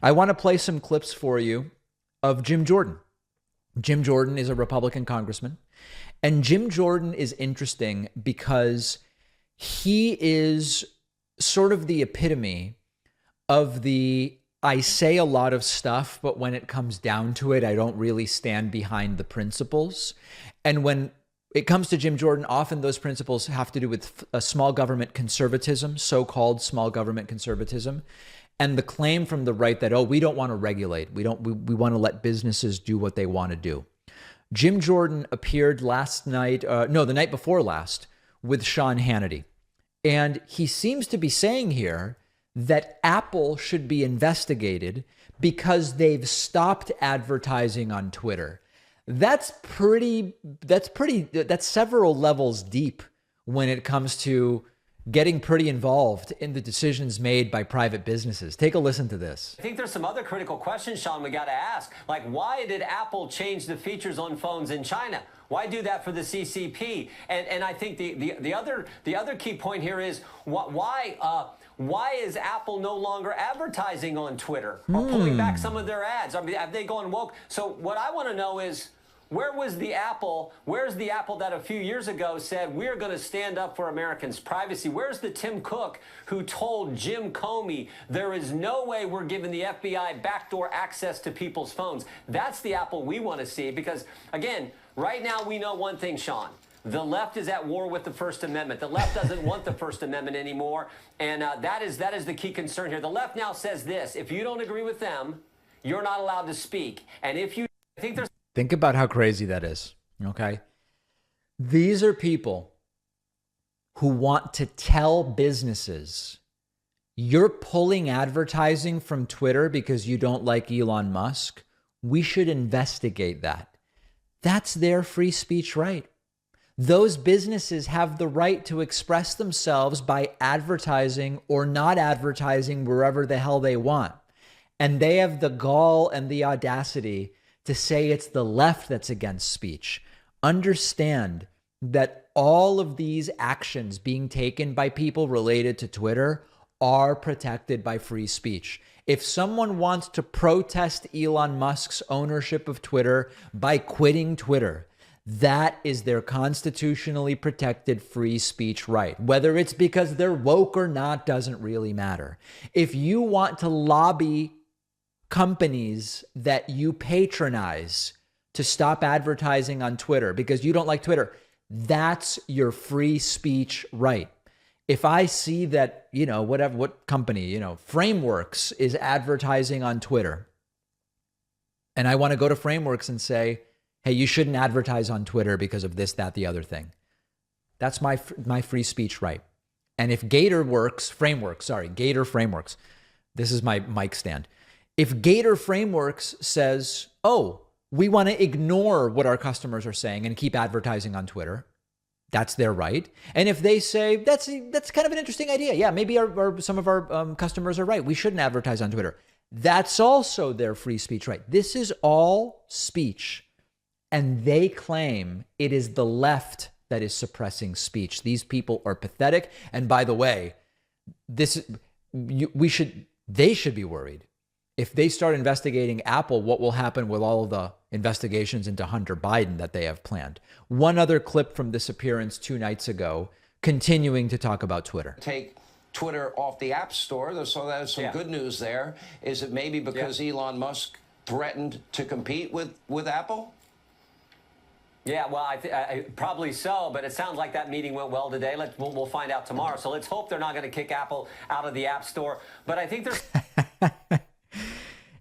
I want to play some clips for you of Jim Jordan. Jim Jordan is a Republican congressman. And Jim Jordan is interesting because he is sort of the epitome of the I say a lot of stuff, but when it comes down to it, I don't really stand behind the principles. And when it comes to Jim Jordan, often those principles have to do with a small government conservatism, so-called small government conservatism, and the claim from the right that, oh, we don't want to regulate. We want to let businesses do what they want to do. Jim Jordan appeared the night before last with Sean Hannity. And he seems to be saying here that Apple should be investigated because they've stopped advertising on Twitter. That's several levels deep when it comes to getting pretty involved in the decisions made by private businesses. Take a listen to this. I think there's some other critical questions, Sean, we got to ask. Like, why did Apple change the features on phones in China? Why do that for the CCP? And I think the other key point here is why is Apple no longer advertising on Twitter or pulling back some of their ads? I mean, have they gone woke? So what I want to know is, where's the Apple that a few years ago said we're going to stand up for Americans' privacy? Where's the Tim Cook who told Jim Comey there is no way we're giving the FBI backdoor access to people's phones? That's the Apple we want to see because, again, right now we know one thing, Sean. The left is at war with the First Amendment. The left doesn't want the First Amendment anymore, and that is the key concern here. The left now says this: if you don't agree with them, you're not allowed to speak. And if you think about how crazy that is, okay? These are people who want to tell businesses, you're pulling advertising from Twitter because you don't like Elon Musk. We should investigate that. That's their free speech right. Those businesses have the right to express themselves by advertising or not advertising wherever the hell they want. And they have the gall and the audacity to say it's the left that's against speech. Understand that all of these actions being taken by people related to Twitter are protected by free speech. If someone wants to protest Elon Musk's ownership of Twitter by quitting Twitter, that is their constitutionally protected free speech right. Whether it's because they're woke or not doesn't really matter. If you want to lobby companies that you patronize to stop advertising on Twitter because you don't like Twitter, that's your free speech right. If I see that, what company, Frameworks is advertising on Twitter, and I want to go to Frameworks and say, hey, you shouldn't advertise on Twitter because of this, that, the other thing. That's my free speech right. And if Gator Frameworks, this is my mic stand. If Gator Frameworks says, oh, we want to ignore what our customers are saying and keep advertising on Twitter, that's their right. And if they say, that's kind of an interesting idea. Yeah, maybe some of our customers are right. We shouldn't advertise on Twitter. That's also their free speech right. This is all speech. And they claim it is the left that is suppressing speech. These people are pathetic. And by the way, they should be worried. If they start investigating Apple, what will happen with all of the investigations into Hunter Biden that they have planned? One other clip from this appearance 2 nights ago, continuing to talk about Twitter. Take Twitter off the App Store, so there's some good news there. Is it maybe because Elon Musk threatened to compete with Apple? Yeah, well, I probably so, but it sounds like that meeting went well today. We'll find out tomorrow. So let's hope they're not going to kick Apple out of the App Store. But I think there's...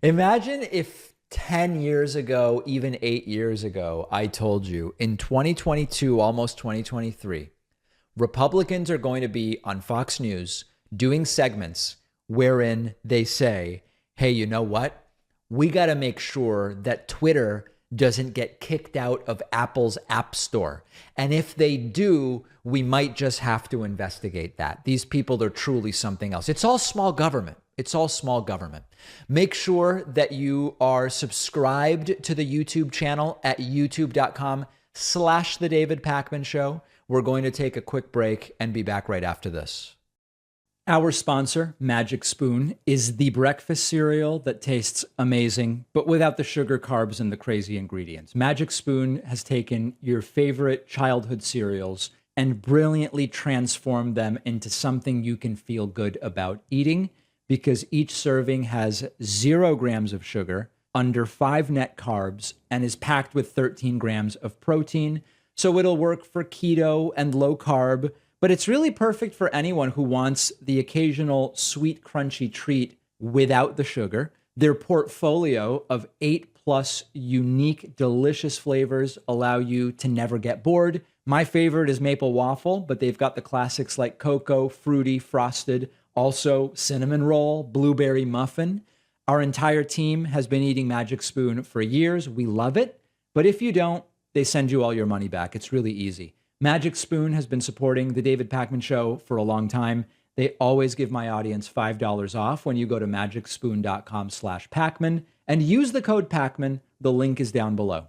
Imagine if 10 years ago, even 8 years ago, I told you in 2022, almost 2023, Republicans are going to be on Fox News doing segments wherein they say, hey, you know what? We got to make sure that Twitter doesn't get kicked out of Apple's App Store. And if they do, we might just have to investigate that. These people are truly something else. It's all small government. It's all small government. Make sure that you are subscribed to the YouTube channel at youtube.com/The David Pakman Show. We're going to take a quick break and be back right after this. Our sponsor, Magic Spoon, is the breakfast cereal that tastes amazing, but without the sugar, carbs, and the crazy ingredients. Magic Spoon has taken your favorite childhood cereals and brilliantly transformed them into something you can feel good about eating, because each serving has 0 grams of sugar, under 5 net carbs, and is packed with 13 grams of protein. So it'll work for keto and low carb, but it's really perfect for anyone who wants the occasional sweet, crunchy treat without the sugar. Their portfolio of 8+ unique, delicious flavors allow you to never get bored. My favorite is maple waffle, but they've got the classics like cocoa, fruity, frosted, also cinnamon roll, blueberry muffin. Our entire team has been eating Magic Spoon for years. We love it. But if you don't, they send you all your money back. It's really easy. Magic Spoon has been supporting the David Pakman Show for a long time. They always give my audience $5 off when you go to magicspoon.com/Pakman and use the code Pakman. The link is down below.